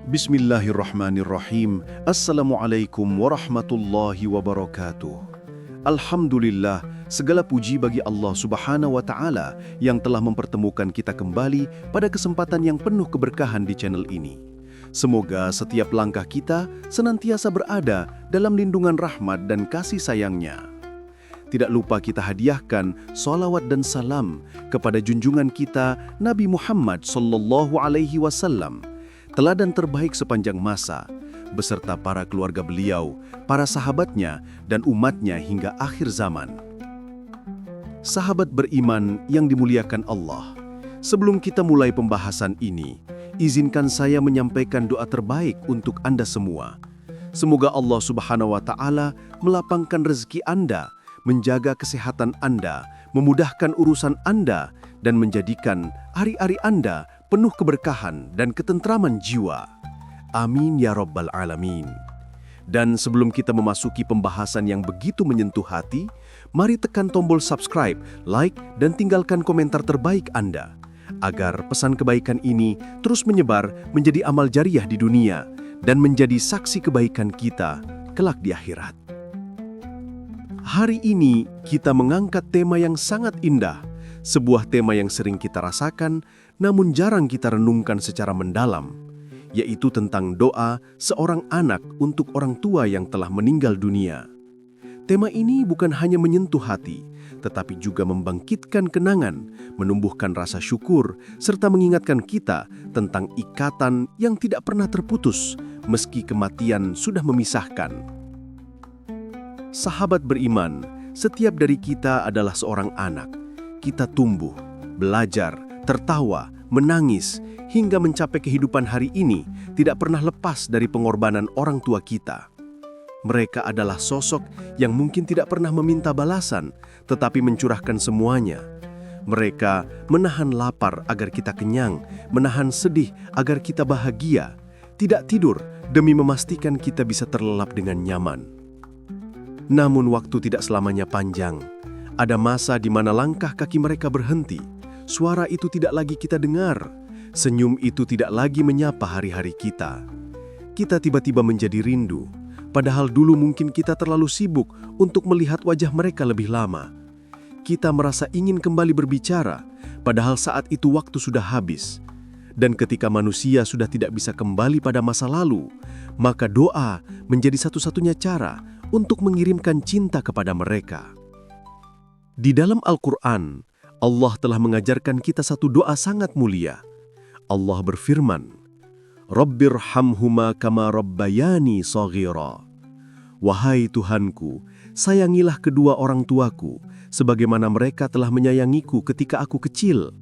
Bismillahirrahmanirrahim. Assalamualaikum warahmatullahi wabarakatuh. Alhamdulillah, segala puji bagi Allah Subhanahu wa Ta'ala yang telah mempertemukan kita kembali pada kesempatan yang penuh keberkahan di channel ini. Semoga setiap langkah kita senantiasa berada dalam lindungan rahmat dan kasih sayangnya. Tidak lupa kita hadiahkan salawat dan salam kepada junjungan kita Nabi Muhammad sallallahu alaihi wasallam, teladan terbaik sepanjang masa, beserta para keluarga beliau, para sahabatnya, dan umatnya hingga akhir zaman. Sahabat beriman yang dimuliakan Allah, sebelum kita mulai pembahasan ini, izinkan saya menyampaikan doa terbaik untuk Anda semua. Semoga Allah Subhanahu wa Ta'ala melapangkan rezeki Anda, menjaga kesehatan Anda, memudahkan urusan Anda, dan menjadikan hari-hari Anda penuh keberkahan dan ketentraman jiwa. Amin ya Rabbal Alamin. Dan sebelum kita memasuki pembahasan yang begitu menyentuh hati, mari tekan tombol subscribe, like, dan tinggalkan komentar terbaik Anda, agar pesan kebaikan ini terus menyebar menjadi amal jariah di dunia dan menjadi saksi kebaikan kita kelak di akhirat. Hari ini kita mengangkat tema yang sangat indah, sebuah tema yang sering kita rasakan namun jarang kita renungkan secara mendalam, yaitu tentang doa seorang anak untuk orang tua yang telah meninggal dunia. Tema ini bukan hanya menyentuh hati, tetapi juga membangkitkan kenangan, menumbuhkan rasa syukur, serta mengingatkan kita tentang ikatan yang tidak pernah terputus meski kematian sudah memisahkan. Sahabat beriman, setiap dari kita adalah seorang anak. Kita tumbuh, belajar, tertawa, menangis, hingga mencapai kehidupan hari ini tidak pernah lepas dari pengorbanan orang tua kita. Mereka adalah sosok yang mungkin tidak pernah meminta balasan, tetapi mencurahkan semuanya. Mereka menahan lapar agar kita kenyang, menahan sedih agar kita bahagia, tidak tidur demi memastikan kita bisa terlelap dengan nyaman. Namun waktu tidak selamanya panjang. Ada masa di mana langkah kaki mereka berhenti. Suara itu tidak lagi kita dengar. Senyum itu tidak lagi menyapa hari-hari kita. Kita tiba-tiba menjadi rindu. Padahal dulu mungkin kita terlalu sibuk untuk melihat wajah mereka lebih lama. Kita merasa ingin kembali berbicara, padahal saat itu waktu sudah habis. Dan ketika manusia sudah tidak bisa kembali pada masa lalu, maka doa menjadi satu-satunya cara untuk mengirimkan cinta kepada mereka. Di dalam Al-Quran, Allah telah mengajarkan kita satu doa sangat mulia. Allah berfirman, Rabbirhamhuma kama rabbayani shaghira. Wahai Tuhanku, sayangilah kedua orang tuaku, sebagaimana mereka telah menyayangiku ketika aku kecil.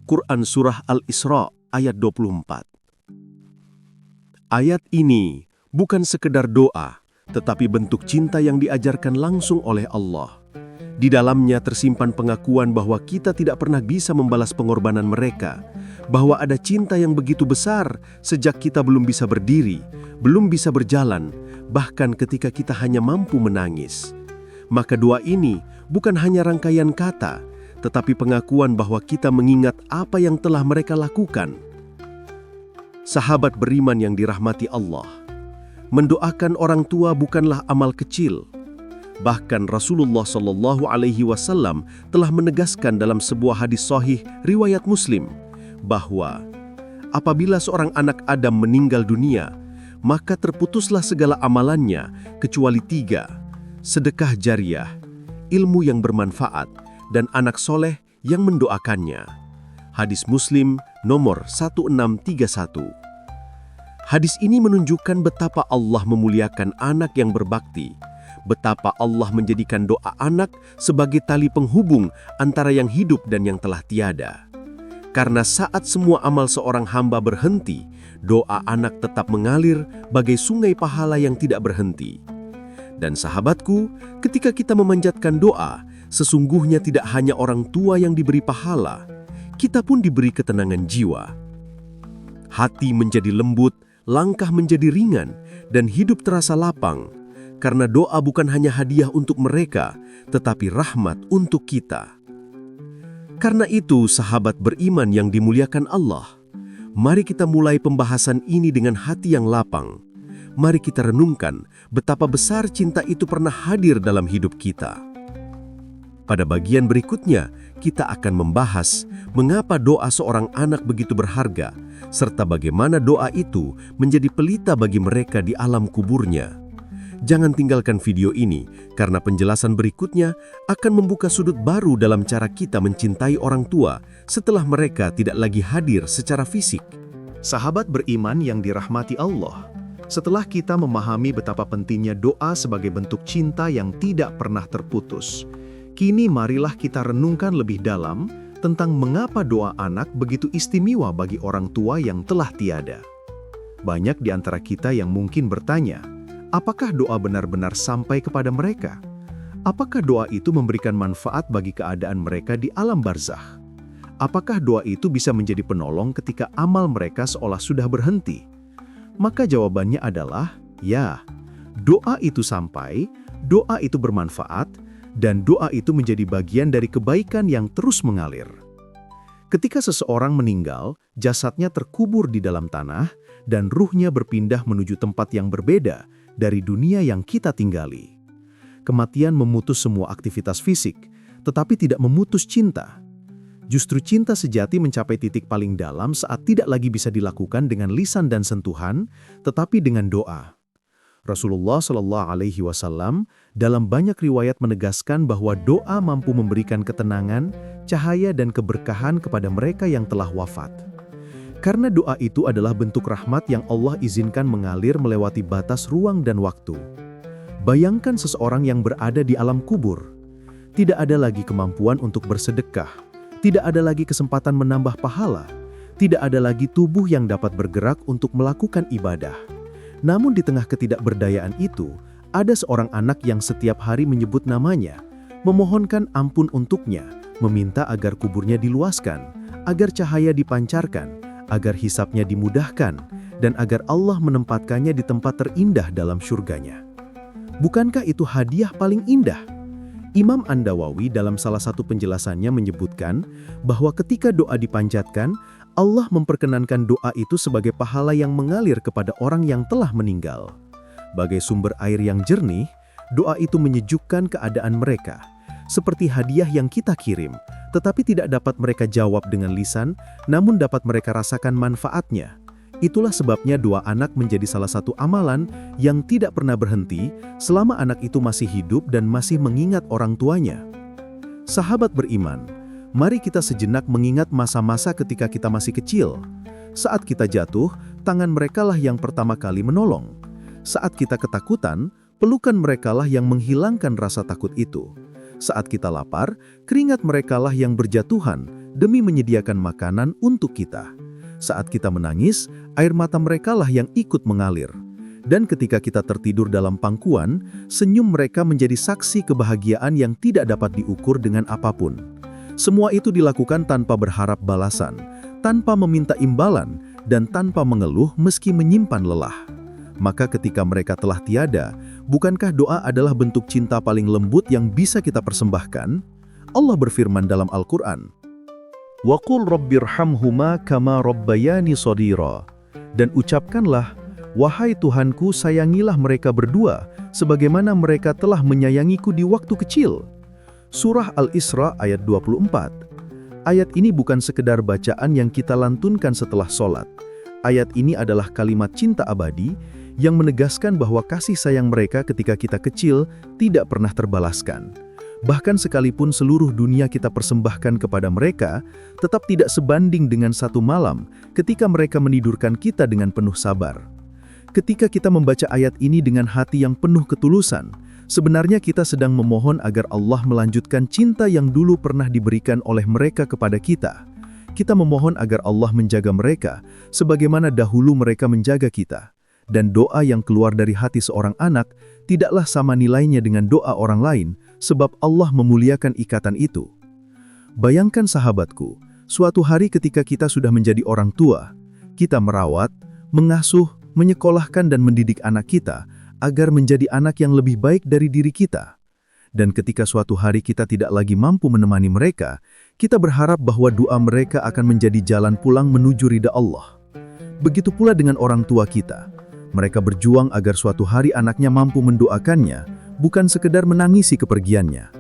Quran Surah Al-Isra ayat 24. Ayat ini bukan sekedar doa, tetapi bentuk cinta yang diajarkan langsung oleh Allah. Di dalamnya tersimpan pengakuan bahwa kita tidak pernah bisa membalas pengorbanan mereka, bahwa ada cinta yang begitu besar sejak kita belum bisa berdiri, belum bisa berjalan, bahkan ketika kita hanya mampu menangis. Maka doa ini bukan hanya rangkaian kata, tetapi pengakuan bahwa kita mengingat apa yang telah mereka lakukan. Sahabat beriman yang dirahmati Allah, mendoakan orang tua bukanlah amal kecil. Bahkan Rasulullah Shallallahu Alaihi Wasallam telah menegaskan dalam sebuah hadis sahih riwayat Muslim bahwa apabila seorang anak Adam meninggal dunia, maka terputuslah segala amalannya kecuali 3: sedekah jariah, ilmu yang bermanfaat, dan anak soleh yang mendoakannya. Hadis Muslim nomor 1631. Hadis ini menunjukkan betapa Allah memuliakan anak yang berbakti, betapa Allah menjadikan doa anak sebagai tali penghubung antara yang hidup dan yang telah tiada. Karena saat semua amal seorang hamba berhenti, doa anak tetap mengalir bagai sungai pahala yang tidak berhenti. Dan sahabatku, ketika kita memanjatkan doa, sesungguhnya tidak hanya orang tua yang diberi pahala, kita pun diberi ketenangan jiwa. Hati menjadi lembut, langkah menjadi ringan, dan hidup terasa lapang. Karena doa bukan hanya hadiah untuk mereka, tetapi rahmat untuk kita. Karena itu, sahabat beriman yang dimuliakan Allah, Mari kita mulai pembahasan ini dengan hati yang lapang. Mari kita renungkan betapa besar cinta itu pernah hadir dalam hidup kita. Pada bagian berikutnya, kita akan membahas mengapa doa seorang anak begitu berharga, serta bagaimana doa itu menjadi pelita bagi mereka di alam kuburnya. Jangan tinggalkan video ini, karena penjelasan berikutnya akan membuka sudut baru dalam cara kita mencintai orang tua setelah mereka tidak lagi hadir secara fisik. Sahabat beriman yang dirahmati Allah, setelah kita memahami betapa pentingnya doa sebagai bentuk cinta yang tidak pernah terputus, kini marilah kita renungkan lebih dalam tentang mengapa doa anak begitu istimewa bagi orang tua yang telah tiada. Banyak di antara kita yang mungkin bertanya, apakah doa benar-benar sampai kepada mereka? Apakah doa itu memberikan manfaat bagi keadaan mereka di alam barzakh? Apakah doa itu bisa menjadi penolong ketika amal mereka seolah sudah berhenti? Maka jawabannya adalah, ya. Doa itu sampai, doa itu bermanfaat, dan doa itu menjadi bagian dari kebaikan yang terus mengalir. Ketika seseorang meninggal, jasadnya terkubur di dalam tanah, dan ruhnya berpindah menuju tempat yang berbeda dari dunia yang kita tinggali. Kematian memutus semua aktivitas fisik, tetapi tidak memutus cinta. Justru cinta sejati mencapai titik paling dalam saat tidak lagi bisa dilakukan dengan lisan dan sentuhan, tetapi dengan doa. Rasulullah SAW dalam banyak riwayat menegaskan bahwa doa mampu memberikan ketenangan, cahaya dan keberkahan kepada mereka yang telah wafat. Karena doa itu adalah bentuk rahmat yang Allah izinkan mengalir melewati batas ruang dan waktu. Bayangkan seseorang yang berada di alam kubur. Tidak ada lagi kemampuan untuk bersedekah, tidak ada lagi kesempatan menambah pahala, tidak ada lagi tubuh yang dapat bergerak untuk melakukan ibadah. Namun di tengah ketidakberdayaan itu, ada seorang anak yang setiap hari menyebut namanya, memohonkan ampun untuknya, meminta agar kuburnya diluaskan, agar cahaya dipancarkan, agar hisapnya dimudahkan, dan agar Allah menempatkannya di tempat terindah dalam surganya. Bukankah itu hadiah paling indah? Imam An-Nawawi dalam salah satu penjelasannya menyebutkan bahwa ketika doa dipanjatkan, Allah memperkenankan doa itu sebagai pahala yang mengalir kepada orang yang telah meninggal. Bagai sumber air yang jernih, doa itu menyejukkan keadaan mereka, seperti hadiah yang kita kirim, tetapi tidak dapat mereka jawab dengan lisan, namun dapat mereka rasakan manfaatnya. Itulah sebabnya doa anak menjadi salah satu amalan yang tidak pernah berhenti selama anak itu masih hidup dan masih mengingat orang tuanya. Sahabat beriman, mari kita sejenak mengingat masa-masa ketika kita masih kecil. Saat kita jatuh, tangan merekalah yang pertama kali menolong. Saat kita ketakutan, pelukan merekalah yang menghilangkan rasa takut itu. Saat kita lapar, keringat merekalah yang berjatuhan demi menyediakan makanan untuk kita. Saat kita menangis, air mata merekalah yang ikut mengalir. Dan ketika kita tertidur dalam pangkuan, senyum mereka menjadi saksi kebahagiaan yang tidak dapat diukur dengan apapun. Semua itu dilakukan tanpa berharap balasan, tanpa meminta imbalan, dan tanpa mengeluh meski menyimpan lelah. Maka ketika mereka telah tiada, bukankah doa adalah bentuk cinta paling lembut yang bisa kita persembahkan? Allah berfirman dalam Al-Quran, "Wa qul rabbirhamhuma kama rabbayani shaghira." Dan ucapkanlah, "Wahai Tuhanku, sayangilah mereka berdua, sebagaimana mereka telah menyayangiku di waktu kecil." Surah Al-Isra ayat 24. Ayat ini bukan sekedar bacaan yang kita lantunkan setelah sholat. Ayat ini adalah kalimat cinta abadi, yang menegaskan bahwa kasih sayang mereka ketika kita kecil tidak pernah terbalaskan. Bahkan sekalipun seluruh dunia kita persembahkan kepada mereka, tetap tidak sebanding dengan satu malam ketika mereka menidurkan kita dengan penuh sabar. Ketika kita membaca ayat ini dengan hati yang penuh ketulusan, sebenarnya kita sedang memohon agar Allah melanjutkan cinta yang dulu pernah diberikan oleh mereka kepada kita. Kita memohon agar Allah menjaga mereka, sebagaimana dahulu mereka menjaga kita. Dan doa yang keluar dari hati seorang anak tidaklah sama nilainya dengan doa orang lain, sebab Allah memuliakan ikatan itu. Bayangkan sahabatku, suatu hari ketika kita sudah menjadi orang tua, kita merawat, mengasuh, menyekolahkan dan mendidik anak kita agar menjadi anak yang lebih baik dari diri kita. Dan ketika suatu hari kita tidak lagi mampu menemani mereka, kita berharap bahwa doa mereka akan menjadi jalan pulang menuju ridha Allah. Begitu pula dengan orang tua kita. Mereka berjuang agar suatu hari anaknya mampu mendoakannya, bukan sekedar menangisi kepergiannya.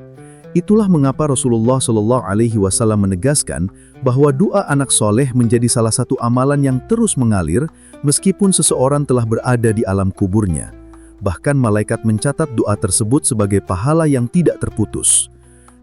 Itulah mengapa Rasulullah Shallallahu Alaihi Wasallam menegaskan bahwa doa anak soleh menjadi salah satu amalan yang terus mengalir meskipun seseorang telah berada di alam kuburnya. Bahkan malaikat mencatat doa tersebut sebagai pahala yang tidak terputus.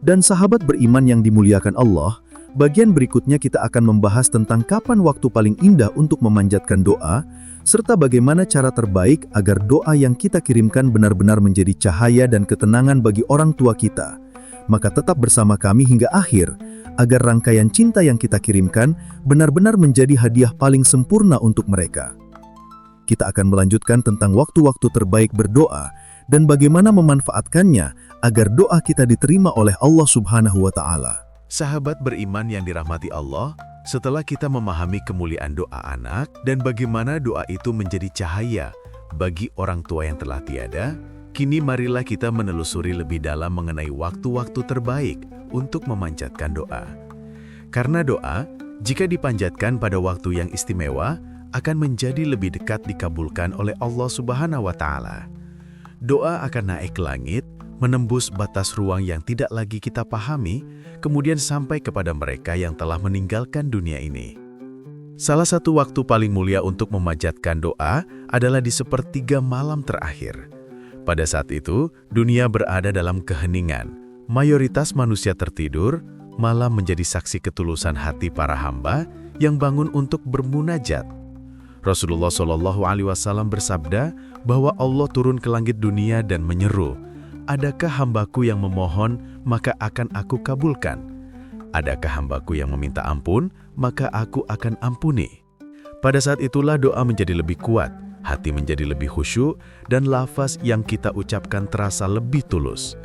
Dan sahabat beriman yang dimuliakan Allah, bagian berikutnya kita akan membahas tentang kapan waktu paling indah untuk memanjatkan doa, serta bagaimana cara terbaik agar doa yang kita kirimkan benar-benar menjadi cahaya dan ketenangan bagi orang tua kita. Maka tetap bersama kami hingga akhir, agar rangkaian cinta yang kita kirimkan benar-benar menjadi hadiah paling sempurna untuk mereka. Kita akan melanjutkan tentang waktu-waktu terbaik berdoa dan bagaimana memanfaatkannya agar doa kita diterima oleh Allah Subhanahu wa Ta'ala. Sahabat beriman yang dirahmati Allah, setelah kita memahami kemuliaan doa anak dan bagaimana doa itu menjadi cahaya bagi orang tua yang telah tiada, kini marilah kita menelusuri lebih dalam mengenai waktu-waktu terbaik untuk memanjatkan doa. Karena doa, jika dipanjatkan pada waktu yang istimewa, akan menjadi lebih dekat dikabulkan oleh Allah Subhanahu wa Ta'ala. Doa akan naik ke langit, menembus batas ruang yang tidak lagi kita pahami, kemudian sampai kepada mereka yang telah meninggalkan dunia ini. Salah satu waktu paling mulia untuk memanjatkan doa adalah di sepertiga malam terakhir. Pada saat itu, dunia berada dalam keheningan. Mayoritas manusia tertidur, malam menjadi saksi ketulusan hati para hamba yang bangun untuk bermunajat. Rasulullah Shallallahu Alaihi Wasallam bersabda bahwa Allah turun ke langit dunia dan menyeru, "Adakah hambaku yang memohon, maka akan aku kabulkan? Adakah hambaku yang meminta ampun, maka aku akan ampuni." Pada saat itulah doa menjadi lebih kuat, hati menjadi lebih khusyuk, dan lafaz yang kita ucapkan terasa lebih tulus.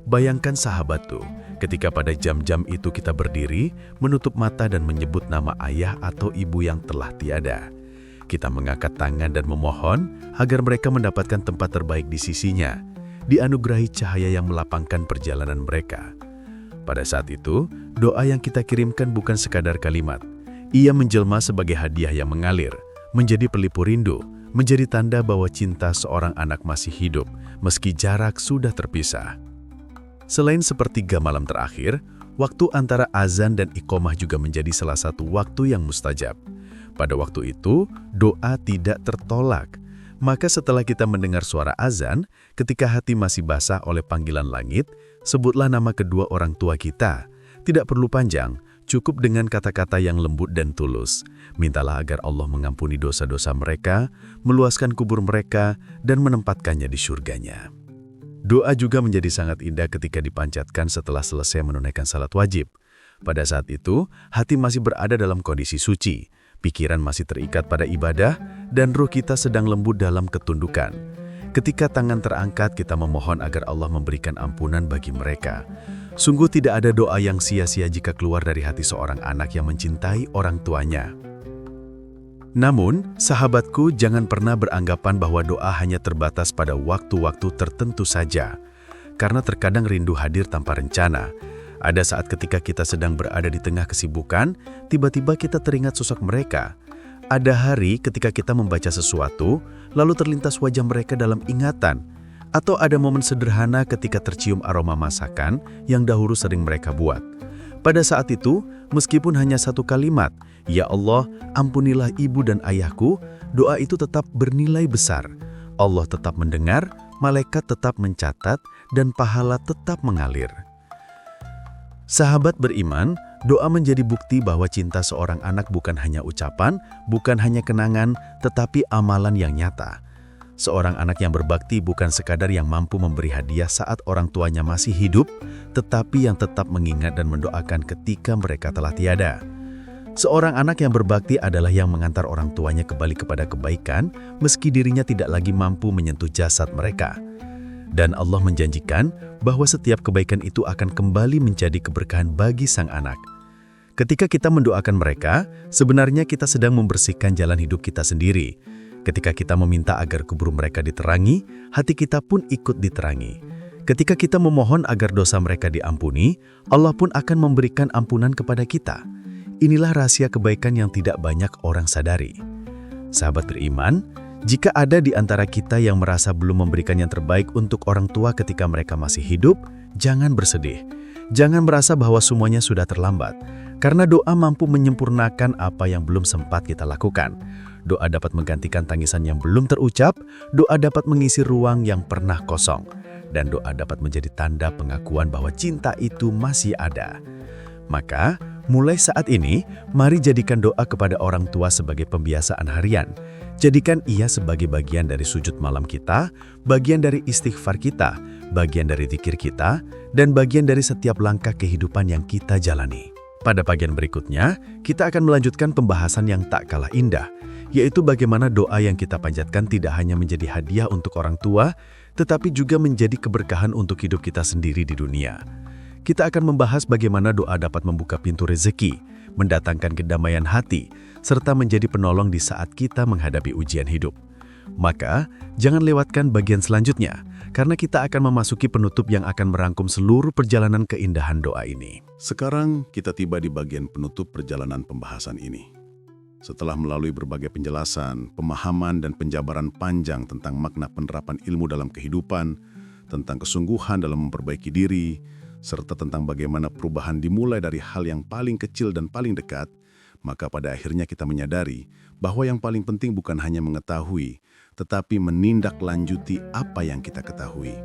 Bayangkan sahabatku, ketika pada jam-jam itu kita berdiri, menutup mata dan menyebut nama ayah atau ibu yang telah tiada. Kita mengangkat tangan dan memohon agar mereka mendapatkan tempat terbaik di sisinya, dianugerahi cahaya yang melapangkan perjalanan mereka. Pada saat itu, doa yang kita kirimkan bukan sekadar kalimat. Ia menjelma sebagai hadiah yang mengalir, menjadi pelipur rindu, menjadi tanda bahwa cinta seorang anak masih hidup, meski jarak sudah terpisah. Selain sepertiga malam terakhir, waktu antara azan dan iqomah juga menjadi salah satu waktu yang mustajab. Pada waktu itu, doa tidak tertolak. Maka setelah kita mendengar suara azan, ketika hati masih basah oleh panggilan langit, sebutlah nama kedua orang tua kita. Tidak perlu panjang, cukup dengan kata-kata yang lembut dan tulus. Mintalah agar Allah mengampuni dosa-dosa mereka, meluaskan kubur mereka, dan menempatkannya di surganya. Doa juga menjadi sangat indah ketika dipanjatkan setelah selesai menunaikan salat wajib. Pada saat itu, hati masih berada dalam kondisi suci, pikiran masih terikat pada ibadah, dan ruh kita sedang lembut dalam ketundukan. Ketika tangan terangkat, kita memohon agar Allah memberikan ampunan bagi mereka. Sungguh tidak ada doa yang sia-sia jika keluar dari hati seorang anak yang mencintai orang tuanya. Namun, sahabatku, jangan pernah beranggapan bahwa doa hanya terbatas pada waktu-waktu tertentu saja. Karena terkadang rindu hadir tanpa rencana. Ada saat ketika kita sedang berada di tengah kesibukan, tiba-tiba kita teringat sosok mereka. Ada hari ketika kita membaca sesuatu, lalu terlintas wajah mereka dalam ingatan. Atau ada momen sederhana ketika tercium aroma masakan yang dahulu sering mereka buat. Pada saat itu, meskipun hanya satu kalimat, "Ya Allah, ampunilah ibu dan ayahku," doa itu tetap bernilai besar. Allah tetap mendengar, malaikat tetap mencatat, dan pahala tetap mengalir. Sahabat beriman, doa menjadi bukti bahwa cinta seorang anak bukan hanya ucapan, bukan hanya kenangan, tetapi amalan yang nyata. Seorang anak yang berbakti bukan sekadar yang mampu memberi hadiah saat orang tuanya masih hidup, tetapi yang tetap mengingat dan mendoakan ketika mereka telah tiada. Seorang anak yang berbakti adalah yang mengantar orang tuanya kembali kepada kebaikan, meski dirinya tidak lagi mampu menyentuh jasad mereka. Dan Allah menjanjikan bahwa setiap kebaikan itu akan kembali menjadi keberkahan bagi sang anak. Ketika kita mendoakan mereka, sebenarnya kita sedang membersihkan jalan hidup kita sendiri. Ketika kita meminta agar kubur mereka diterangi, hati kita pun ikut diterangi. Ketika kita memohon agar dosa mereka diampuni, Allah pun akan memberikan ampunan kepada kita. Inilah rahasia kebaikan yang tidak banyak orang sadari. Sahabat beriman, jika ada di antara kita yang merasa belum memberikan yang terbaik untuk orang tua ketika mereka masih hidup, jangan bersedih. Jangan merasa bahwa semuanya sudah terlambat, karena doa mampu menyempurnakan apa yang belum sempat kita lakukan. Doa dapat menggantikan tangisan yang belum terucap, doa dapat mengisi ruang yang pernah kosong, dan doa dapat menjadi tanda pengakuan bahwa cinta itu masih ada. Maka, mulai saat ini, mari jadikan doa kepada orang tua sebagai pembiasaan harian. Jadikan ia sebagai bagian dari sujud malam kita, bagian dari istighfar kita, bagian dari zikir kita, dan bagian dari setiap langkah kehidupan yang kita jalani. Pada bagian berikutnya, kita akan melanjutkan pembahasan yang tak kalah indah, yaitu bagaimana doa yang kita panjatkan tidak hanya menjadi hadiah untuk orang tua, tetapi juga menjadi keberkahan untuk hidup kita sendiri di dunia. Kita akan membahas bagaimana doa dapat membuka pintu rezeki, mendatangkan kedamaian hati, serta menjadi penolong di saat kita menghadapi ujian hidup. Maka, jangan lewatkan bagian selanjutnya, karena kita akan memasuki penutup yang akan merangkum seluruh perjalanan keindahan doa ini. Sekarang kita tiba di bagian penutup perjalanan pembahasan ini. Setelah melalui berbagai penjelasan, pemahaman, dan penjabaran panjang tentang makna penerapan ilmu dalam kehidupan, tentang kesungguhan dalam memperbaiki diri, serta tentang bagaimana perubahan dimulai dari hal yang paling kecil dan paling dekat, maka pada akhirnya kita menyadari bahwa yang paling penting bukan hanya mengetahui, tetapi menindaklanjuti apa yang kita ketahui.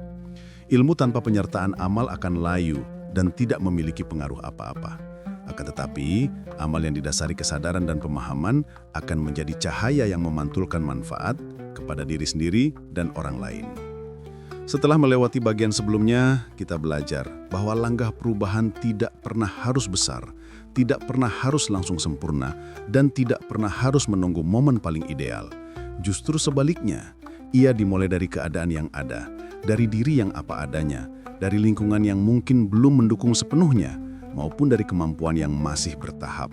Ilmu tanpa penyertaan amal akan layu dan tidak memiliki pengaruh apa-apa. Akan tetapi, amal yang didasari kesadaran dan pemahaman akan menjadi cahaya yang memantulkan manfaat kepada diri sendiri dan orang lain. Setelah melewati bagian sebelumnya, kita belajar bahwa langkah perubahan tidak pernah harus besar, tidak pernah harus langsung sempurna, dan tidak pernah harus menunggu momen paling ideal. Justru sebaliknya, ia dimulai dari keadaan yang ada, dari diri yang apa adanya, dari lingkungan yang mungkin belum mendukung sepenuhnya, maupun dari kemampuan yang masih bertahap.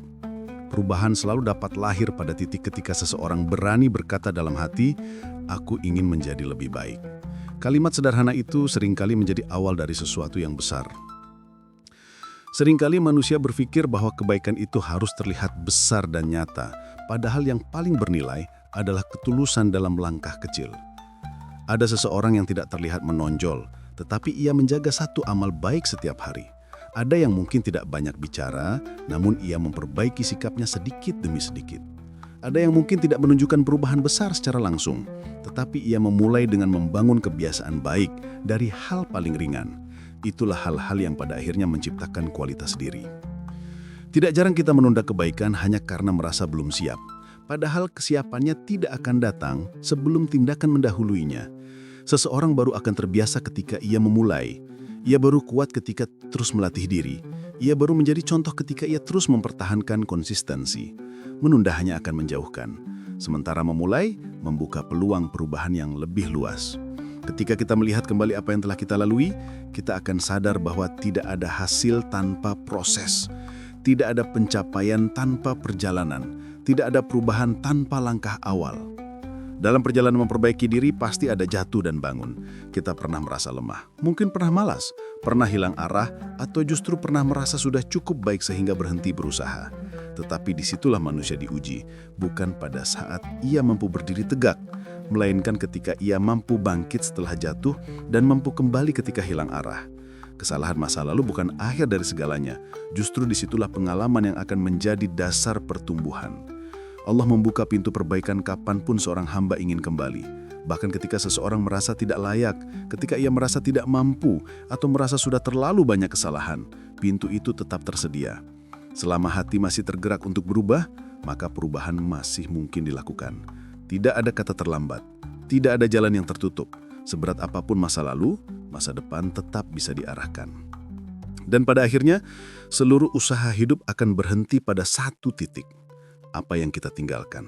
Perubahan selalu dapat lahir pada titik ketika seseorang berani berkata dalam hati, "Aku ingin menjadi lebih baik." Kalimat sederhana itu seringkali menjadi awal dari sesuatu yang besar. Seringkali manusia berpikir bahwa kebaikan itu harus terlihat besar dan nyata, padahal yang paling bernilai adalah ketulusan dalam langkah kecil. Ada seseorang yang tidak terlihat menonjol, tetapi ia menjaga satu amal baik setiap hari. Ada yang mungkin tidak banyak bicara, namun ia memperbaiki sikapnya sedikit demi sedikit. Ada yang mungkin tidak menunjukkan perubahan besar secara langsung, tetapi ia memulai dengan membangun kebiasaan baik dari hal paling ringan. Itulah hal-hal yang pada akhirnya menciptakan kualitas diri. Tidak jarang kita menunda kebaikan hanya karena merasa belum siap. Padahal kesiapannya tidak akan datang sebelum tindakan mendahuluinya. Seseorang baru akan terbiasa ketika ia memulai. Ia baru kuat ketika terus melatih diri. Ia baru menjadi contoh ketika ia terus mempertahankan konsistensi. Menunda hanya akan menjauhkan. Sementara memulai, membuka peluang perubahan yang lebih luas. Ketika kita melihat kembali apa yang telah kita lalui, kita akan sadar bahwa tidak ada hasil tanpa proses. Tidak ada pencapaian tanpa perjalanan. Tidak ada perubahan tanpa langkah awal. Dalam perjalanan memperbaiki diri pasti ada jatuh dan bangun. Kita pernah merasa lemah, mungkin pernah malas, pernah hilang arah, atau justru pernah merasa sudah cukup baik sehingga berhenti berusaha. Tetapi disitulah manusia diuji, bukan pada saat ia mampu berdiri tegak, melainkan ketika ia mampu bangkit setelah jatuh dan mampu kembali ketika hilang arah. Kesalahan masa lalu bukan akhir dari segalanya, justru disitulah pengalaman yang akan menjadi dasar pertumbuhan. Allah membuka pintu perbaikan kapanpun seorang hamba ingin kembali. Bahkan ketika seseorang merasa tidak layak, ketika ia merasa tidak mampu, atau merasa sudah terlalu banyak kesalahan, pintu itu tetap tersedia. Selama hati masih tergerak untuk berubah, maka perubahan masih mungkin dilakukan. Tidak ada kata terlambat, tidak ada jalan yang tertutup. Seberat apapun masa lalu, masa depan tetap bisa diarahkan. Dan pada akhirnya, seluruh usaha hidup akan berhenti pada satu titik. Apa yang kita tinggalkan?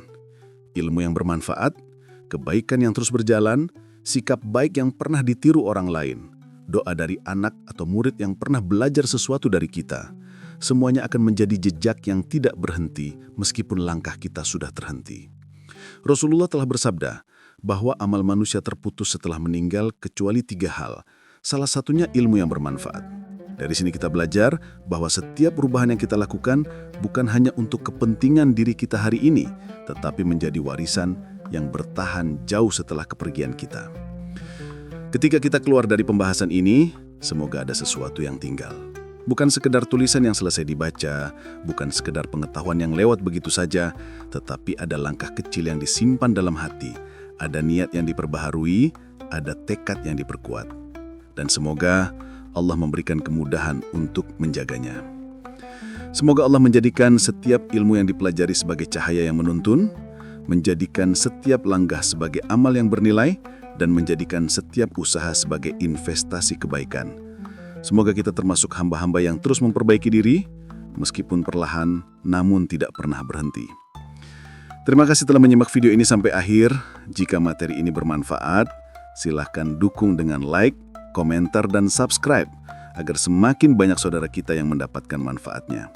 Ilmu yang bermanfaat, kebaikan yang terus berjalan, sikap baik yang pernah ditiru orang lain, doa dari anak atau murid yang pernah belajar sesuatu dari kita. Semuanya akan menjadi jejak yang tidak berhenti meskipun langkah kita sudah terhenti. Rasulullah telah bersabda bahwa amal manusia terputus setelah meninggal kecuali 3 hal. Salah satunya ilmu yang bermanfaat. Dari sini kita belajar bahwa setiap perubahan yang kita lakukan bukan hanya untuk kepentingan diri kita hari ini, tetapi menjadi warisan yang bertahan jauh setelah kepergian kita. Ketika kita keluar dari pembahasan ini, semoga ada sesuatu yang tinggal. Bukan sekedar tulisan yang selesai dibaca, bukan sekedar pengetahuan yang lewat begitu saja, tetapi ada langkah kecil yang disimpan dalam hati, ada niat yang diperbaharui, ada tekad yang diperkuat. Dan semoga Allah memberikan kemudahan untuk menjaganya. Semoga Allah menjadikan setiap ilmu yang dipelajari sebagai cahaya yang menuntun, menjadikan setiap langgah sebagai amal yang bernilai, dan menjadikan setiap usaha sebagai investasi kebaikan. Semoga kita termasuk hamba-hamba yang terus memperbaiki diri, meskipun perlahan, namun tidak pernah berhenti. Terima kasih telah menyimak video ini sampai akhir. Jika materi ini bermanfaat, silahkan dukung dengan like, komentar, dan subscribe agar semakin banyak saudara kita yang mendapatkan manfaatnya.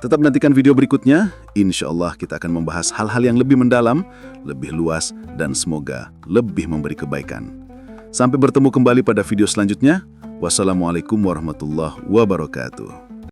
Tetap nantikan video berikutnya, insya Allah kita akan membahas hal-hal yang lebih mendalam, lebih luas, dan semoga lebih memberi kebaikan. Sampai bertemu kembali pada video selanjutnya. Wassalamualaikum warahmatullahi wabarakatuh.